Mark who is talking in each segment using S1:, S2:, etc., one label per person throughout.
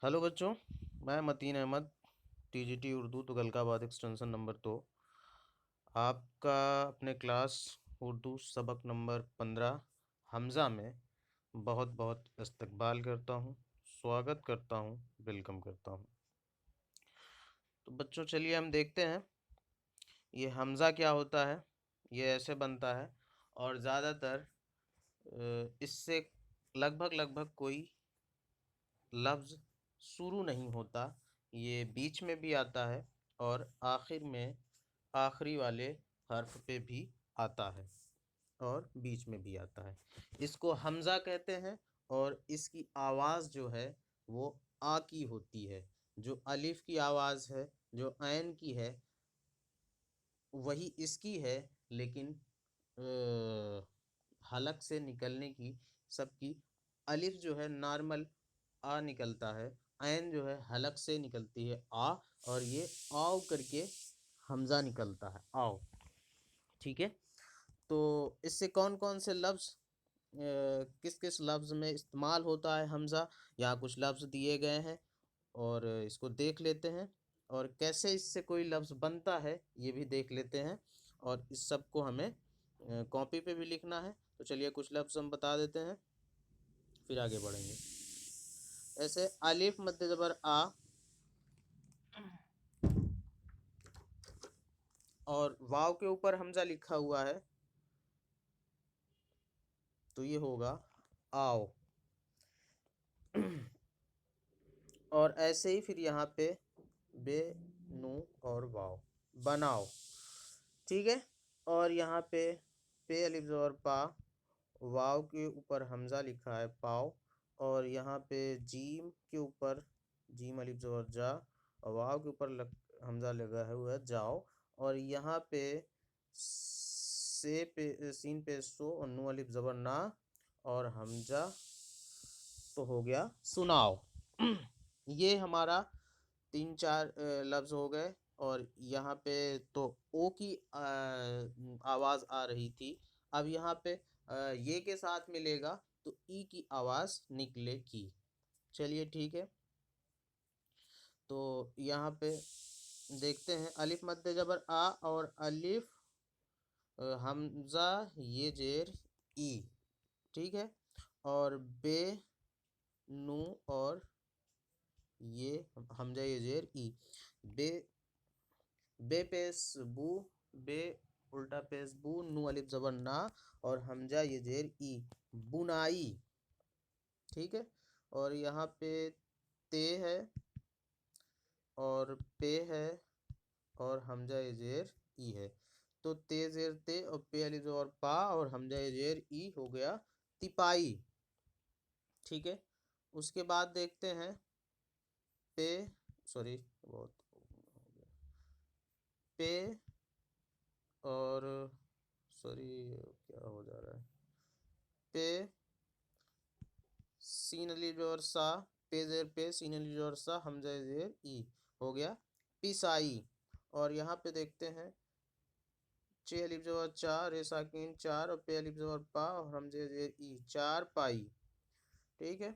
S1: Hello बच्चों, मैं Mateen Ahmad, TGT Urdu Tughlakabad extension number 2 आपका अपने क्लास उर्दू सबक नंबर 15 हमज़ा में बहुत बहुत इस्तकबाल करता हूँ, स्वागत करता हूँ, वेलकम करता हूँ। तो बच्चों चलिए हम देखते हैं ये हमज़ा क्या होता है। ये ऐसे बनता है और ज़्यादातर इससे लगभग लगभग कोई लफ्ज़ शुरू नहीं होता, ये बीच में भी आता है और आखिर में आखिरी वाले हर्फ पे भी आता है और बीच में भी आता है। इसको हमज़ा कहते हैं और इसकी आवाज़ जो है वो आ की होती है। जो अलिफ की आवाज़ है, जो ऐन की है, वही इसकी है, लेकिन हलक से निकलने की सबकी अलिफ जो है नॉर्मल आ निकलता है, ऐन जो है हलक से निकलती है आ, और ये आओ करके हमज़ा निकलता है आओ। ठीक है, तो इससे कौन कौन से लफ्ज़ किस किस लफ्ज़ में इस्तेमाल होता है हमज़ा, यहाँ कुछ लफ्ज़ दिए गए हैं और इसको देख लेते हैं और कैसे इससे कोई लफ्ज़ बनता है ये भी देख लेते हैं और इस सब को हमें कॉपी पे भी लिखना है। तो चलिए कुछ लफ्ज़ हम बता देते हैं, फिर आगे बढ़ेंगे। ऐसे अलिफ मध्य ज़बर आ और वाव के ऊपर हमज़ा लिखा हुआ है, तो ये होगा आओ। और ऐसे ही फिर यहाँ पे बे, नू और वाव बनाओ। ठीक है, और यहाँ पे अलिफ ज़बर पा, वाव के ऊपर हमज़ा लिखा है पाओ, और यहाँ पे जीम के ऊपर जीम अलिफ ज़बर जा और वाव के ऊपर हमज़ा लगा है हुआ है जाओ, और यहाँ पे से पे सीन पे सो और नू अलिफ ज़बर ना और हमज़ा, तो हो गया सुनाओ। ये हमारा 3-4 लफ्ज़ हो गए। और यहाँ पे तो ओ की आवाज़ आ रही थी, अब यहाँ पे ये के साथ मिलेगा तो ई की आवाज़ निकलेगी। चलिए ठीक है, तो यहाँ पे देखते हैं अलिफ मध्य ज़बर आ और अलिफ हमज़ा ये जेर ई। ठीक है, और बे, नू और ये हमज़ा ये जेर ई। बे, बे पेश बू, बे उल्टा पेश बू, नू अलिफ ज़बर ना और हमजा ये जेर ई बुनाई। ठीक है, और यहाँ पे ते है और पे है और हमजा ये जेर ई है, तो ते जेर ते और पे अलिफ ज़बर पा और हमजा ये जेर ई हो गया तिपाई। ठीक है, उसके बाद देखते हैं पे, सॉरी बहुत हो गया, पे और सॉरी क्या हो जा रहा है, पे सीन अली जोर सा, पे जेर पे सीन अली जोर सा हमजा जेर ई हो गया पिसाई। और यहाँ पे देखते हैं चे अलिफ ज़बर चा, रे साकिन चार और पे अलिफ ज़बर पा और हमजा जेर ई चार पाई। ठीक है,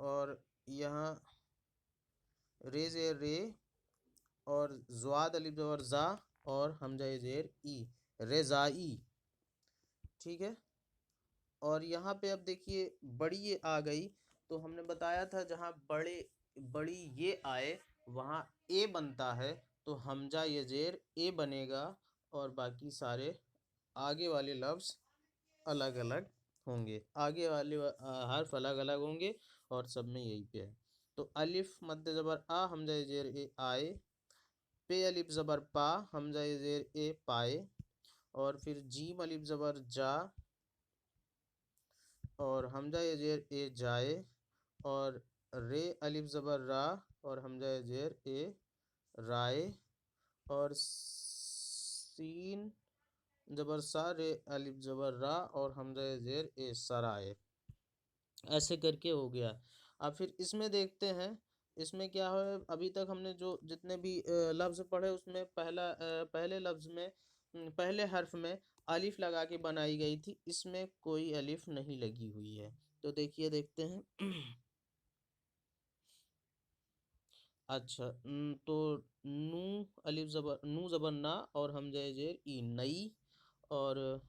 S1: और यहाँ रे जेर रे और ज़्वाद अलिफ ज़बर जा और हमजा जेर ई रेज़ाई। ठीक है, और यहाँ पे अब देखिए बड़ी ये आ गई, तो हमने बताया था जहाँ बड़ी ये आए वहाँ ए बनता है, तो हमजा ये जेर ए बनेगा और बाकी सारे आगे वाले लफ्ज़ अलग अलग होंगे, आगे वाले हर्फ अलग अलग होंगे और सब में यही पे है। तो अलिफ मध्य ज़बर आ हमजा ये जेर ए आए, पे अलिफ ज़बर पा हमजा ये जेर ए पाए, और फिर जीम अलिफ ज़बर जा और हमजा ये जेर ए जाए, और रे अलिफ ज़बर रा और हमजा ये जेर ए राय, और सीन ज़बर सा रे अलिफ ज़बर रा और हमजा ये जेर ए सराय। ऐसे करके हो गया। अब फिर इसमें देखते हैं इसमें क्या है। अभी तक हमने जो जितने भी लफ्ज़ पढ़े उसमें पहले लफ्ज़ में पहले हर्फ में अलिफ लगा के बनाई गई थी, इसमें कोई अलिफ नहीं लगी हुई है। तो देखिए देखते हैं। अच्छा, तो नू अलिफ जबर, नू जबर ना और हमजा जेर ई, नई। और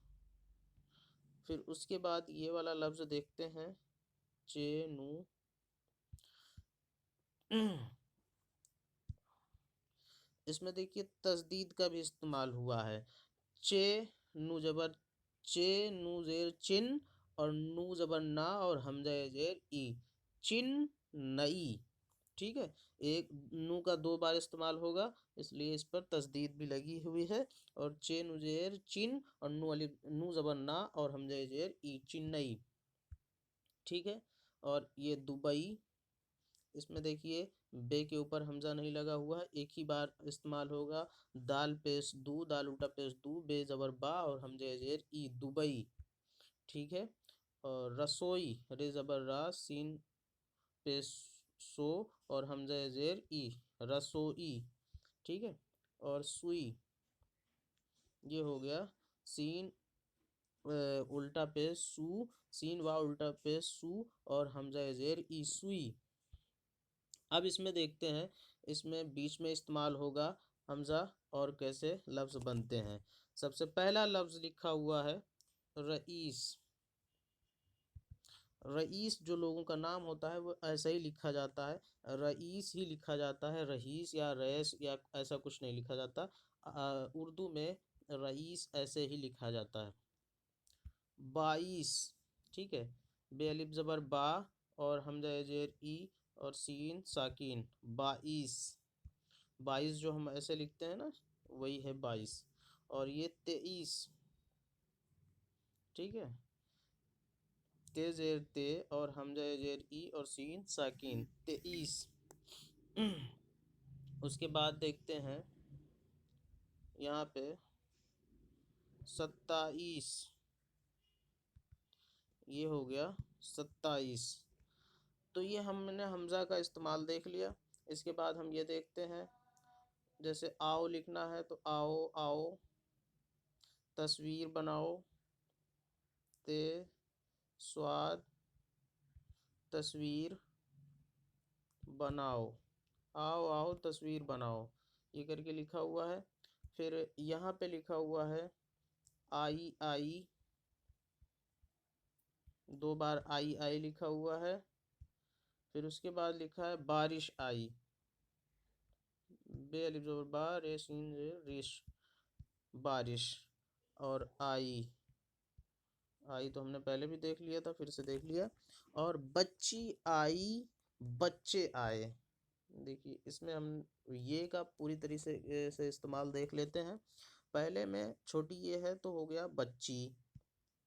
S1: फिर उसके बाद ये वाला लफ्ज़ देखते हैं, चे नू। इसमें देखिए तस्दीद का भी इस्तेमाल हुआ है। चे नू जबर चे, नू जेर चिन, और नू जबर ना और हमजा जेर ई, चिन नई। ठीक है, एक नू का 2 बार इस्तेमाल होगा, इसलिए इस पर तस्दीद भी लगी हुई है। और चे नू जेर चिन और नू अलिफ, नू जबर ना और हमजा जेर ई, चिन्नई। ठीक है, और ये दुबई, इसमें देखिए बे के ऊपर हमजा नहीं लगा हुआ है, एक ही बार इस्तेमाल होगा। दाल पेश दू, दाल उल्टा पेश दू, बे जबर बा और हमजे जेर ई, दुबई। ठीक है, और रसोई, रे जबर रा, सीन पेश सो और हमजा जेर ई, रसोई। ठीक है, और सुई, ये हो गया सीन उल्टा पेश सू, सीन वा उल्टा पेश सू और हमजा जेर ई, सुई। अब इसमें देखते हैं, इसमें बीच में इस्तेमाल होगा हमज़ा और कैसे लफ्ज़ बनते हैं। सबसे पहला लफ्ज़ लिखा हुआ है रईस। रईस जो लोगों का नाम होता है वो ऐसे ही लिखा जाता है, रईस ही लिखा जाता है, रईस या रईस या ऐसा कुछ नहीं लिखा जाता। उर्दू में रईस ऐसे ही लिखा जाता है। 22, ठीक है, बे अलिफ ज़बर बा और हमजा जेर ई और सीन साकिन, 22। 22 जो हम ऐसे लिखते हैं ना, वही है 22। और ये 23, ठीक है, ते जेर ते और हमजा जेर ई और सीन साकिन, 23। उसके बाद देखते हैं यहाँ पे 27, ये हो गया 27। तो ये हमने हमज़ा का इस्तेमाल देख लिया। इसके बाद हम ये देखते हैं, जैसे आओ लिखना है तो आओ आओ, तस्वीर बनाओ, ते स्वाद तस्वीर बनाओ, आओ आओ तस्वीर बनाओ, ये करके लिखा हुआ है। फिर यहाँ पे लिखा हुआ है आई आई, 2 बार आई आई लिखा हुआ है। फिर उसके बाद लिखा है बारिश आई, बे अलिफ ज़बर बा, रे सीन रे रिश, बारिश। और आई, आई तो हमने पहले भी देख लिया था, फिर से देख लिया। और बच्ची आई, बच्चे आए। देखिए इसमें हम ये का पूरी तरीके से इस्तेमाल देख लेते हैं। पहले में छोटी ये है तो हो गया बच्ची।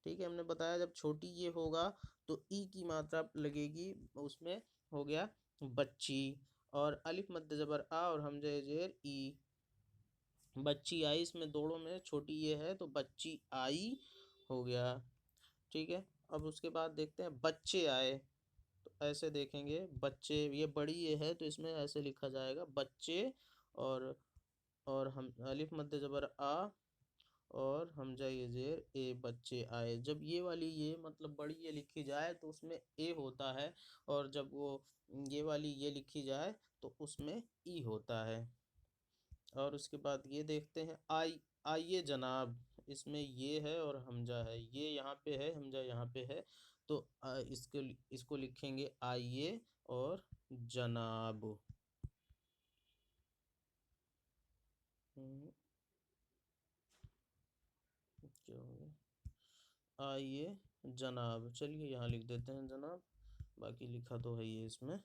S1: ठीक है, हमने बताया जब छोटी ये होगा तो ई की मात्रा लगेगी, उसमें हो गया बच्ची। और अलिफ मद्द ज़बर आ और हमजा जेर ई, बच्ची आई, इसमें दोनों में छोटी ये है तो बच्ची आई हो गया। ठीक है, अब उसके बाद देखते हैं बच्चे आए, तो ऐसे देखेंगे बच्चे, ये बड़ी ये है तो इसमें ऐसे लिखा जाएगा बच्चे। और हम अलिफ मद्द ज़बर आ और हमजा ये जेर ए, बच्चे आए। जब ये वाली ये मतलब बड़ी ये लिखी जाए तो उसमें ए होता है, और जब वो ये वाली ये लिखी जाए तो उसमें ई होता है। और उसके बाद ये देखते हैं आइए जनाब, इसमें ये है और हमजा है, ये यहाँ पे है, हमजा यहाँ पे है। तो इसको लिखेंगे आइए और जनाब। क्या हो गया, आइए जनाब, चलिए यहाँ लिख देते हैं जनाब, बाकी लिखा तो है ये इसमें।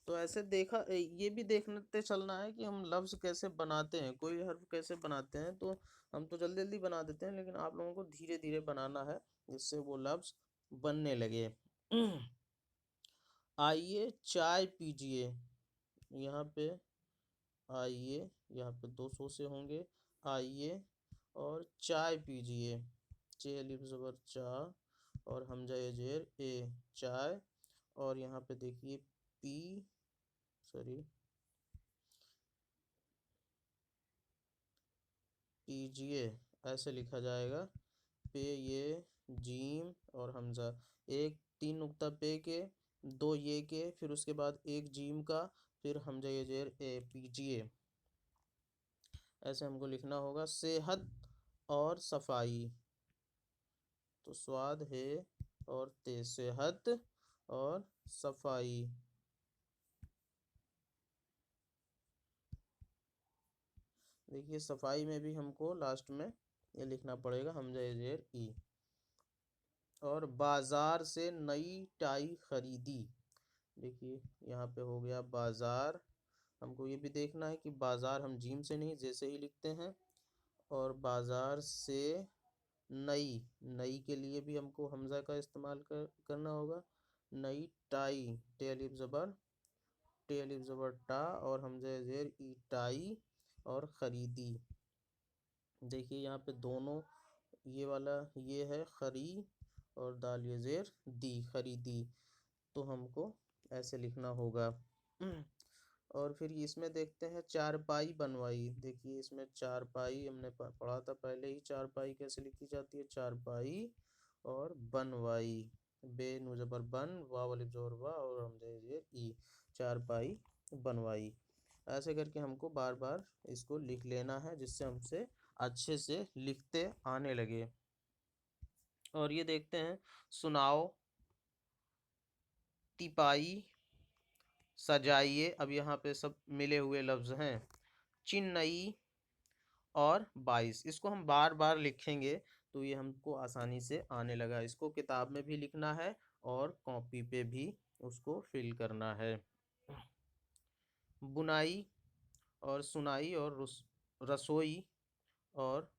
S1: तो ऐसे देखा, ये भी देखते चलना है कि हम लफ्ज़ कैसे बनाते हैं, कोई हर्फ कैसे बनाते हैं। तो हम तो जल्दी जल्दी बना देते हैं, लेकिन आप लोगों को धीरे धीरे बनाना है जिससे वो लफ्ज़ बनने लगे। आइए चाय पीजिए, यहाँ पे आइए, यहाँ पे 200 से होंगे, आइए और चाय पीजिए, चे अलिफ ज़बर चा और हमजा ये जेर ए, चाय। और यहाँ पे देखिए पी, सॉरी, पीजिए ऐसे लिखा जाएगा, पे ये जीम और हमज़ा, एक 3 नुक्ता पे के, 2 ये के, फिर उसके बाद एक जीम का, फिर हमज़ा ये जेर ए पीजिए, ऐसे हमको लिखना होगा। सेहत और सफाई, तो स्वाद है और ते, सेहत और सफाई। देखिए सफाई में भी हमको लास्ट में ये लिखना पड़ेगा हमज़ा ये जेर ई। और बाज़ार से नई टाई खरीदी, देखिए यहाँ पे हो गया बाज़ार, हमको ये भी देखना है कि बाज़ार हम जीम से नहीं जैसे ही लिखते हैं। और बाज़ार से नई, नई के लिए भी हमको हमज़ा का इस्तेमाल करना होगा। नई टाई, टे अलिफ ज़बर, टे अलिफ ज़बर टा, और हमज़ा ज़ेर ई टाई, और ख़रीदी। देखिए यहाँ पे दोनों, ये वाला ये है खरी, और दाल ये ज़ेर दी, खरीदी, तो हमको ऐसे लिखना होगा। और फिर इसमें देखते हैं चारपाई बनवाई। देखिए इसमें चारपाई हमने पढ़ा था पहले ही, चारपाई कैसे लिखी जाती है, चारपाई और बनवाई, बे नु ज़बर बन, वाव अलिफ ज़बर वा, और हमज़ा ज़ेर ई, चारपाई बनवाई। ऐसे करके हमको बार बार इसको लिख लेना है, जिससे हमसे अच्छे से लिखते आने लगे। और ये देखते हैं, सुनाओ, तिपाई, सजाइए, अब यहाँ पे सब मिले हुए लफ्ज़ हैं। चिन्नई और 22, इसको हम बार बार लिखेंगे तो ये हमको आसानी से आने लगा। इसको किताब में भी लिखना है और कॉपी पे भी उसको फिल करना है। बुनाई और सुनाई और रसोई और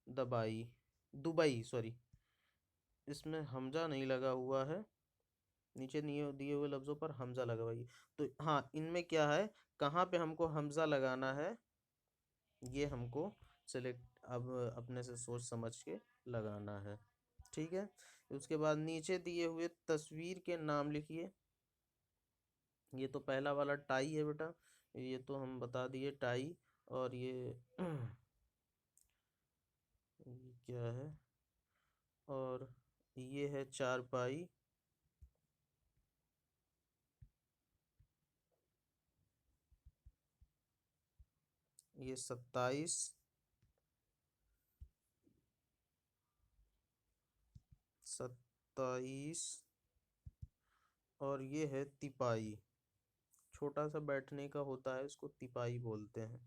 S1: दबाई, दुबई, सॉरी, इसमें हमजा नहीं लगा हुआ है, नीचे दिए हुए लफ्ज़ों पर हमजा लगवाइए। तो हाँ, इनमें क्या है, कहाँ पे हमको हमजा लगाना है, ये हमको सेलेक्ट अब अपने से सोच समझ के लगाना है। ठीक है, उसके बाद नीचे दिए हुए तस्वीर के नाम लिखिए। ये तो पहला वाला टाई है बेटा, ये तो हम बता दिए टाई। और ये क्या है, और ये है चारपाई, ये 27, 27, और ये है तिपाई, छोटा सा बैठने का होता है, इसको तिपाई बोलते हैं।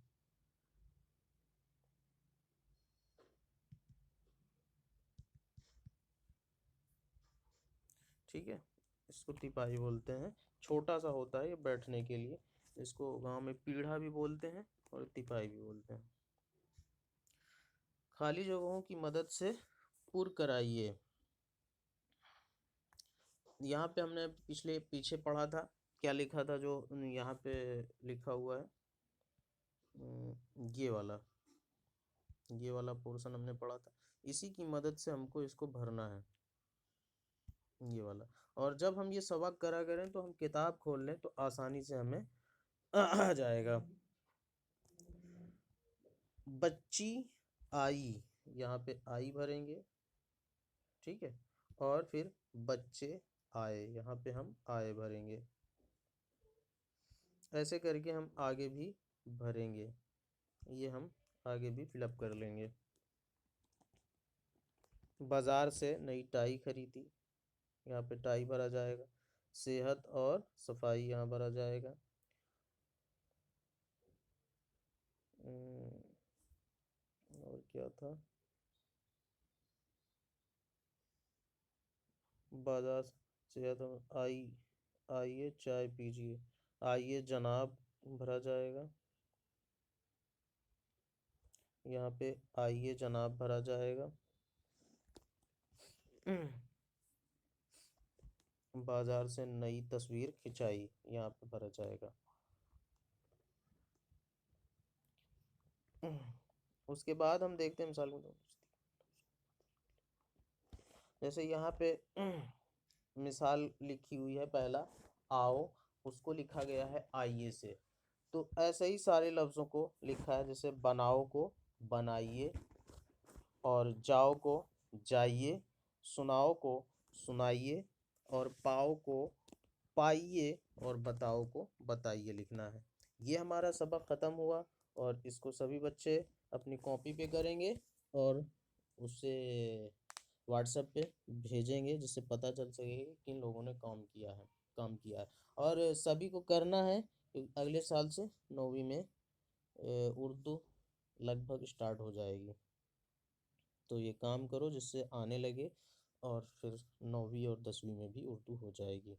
S1: ठीक है, इसको तिपाही बोलते हैं, छोटा सा होता है ये बैठने के लिए, इसको गांव में पीढ़ा भी बोलते हैं और तिपाही भी बोलते हैं। खाली जगहों की मदद से पुर कराइए। यहाँ पे हमने पीछे पढ़ा था, क्या लिखा था जो यहाँ पे लिखा हुआ है, ये वाला पोर्शन हमने पढ़ा था, इसी की मदद से हमको इसको भरना है, ये वाला। और जब हम ये सबक करा करें तो हम किताब खोल लें तो आसानी से हमें आ जाएगा। बच्ची आई, यहाँ पे आई भरेंगे, ठीक है, और फिर बच्चे आए, यहाँ पे हम आए भरेंगे। ऐसे करके हम आगे भी भरेंगे, ये हम आगे भी फिलअप कर लेंगे। बाज़ार से नई टाई खरीदी, यहाँ पे टाई भरा जाएगा। सेहत और सफाई यहाँ भरा जाएगा। और क्या था, बाजार सेहत, आइए चाय पीजिए, आइए जनाब भरा जाएगा, यहाँ पे आइए जनाब भरा जाएगा। बाजार से नई तस्वीर खिंचाई, यहाँ पे भरा जाएगा। उसके बाद हम देखते हैं मिसाल में, जैसे यहाँ पे मिसाल लिखी हुई है, पहला आओ, उसको लिखा गया है आइए से। तो ऐसे ही सारे लफ्ज़ों को लिखा है, जैसे बनाओ को बनाइए, और जाओ को जाइए, सुनाओ को सुनाइए, और पाओ को पाइए, और बताओ को बताइए लिखना है। ये हमारा सबक ख़त्म हुआ, और इसको सभी बच्चे अपनी कॉपी पे करेंगे और उसे व्हाट्सएप पे भेजेंगे, जिससे पता चल सके कि किन लोगों ने काम किया है। और सभी को करना है कि अगले साल से 9वीं में उर्दू लगभग स्टार्ट हो जाएगी। तो ये काम करो जिससे आने लगे, और फिर 9वीं और 10वीं में भी उर्दू हो जाएगी।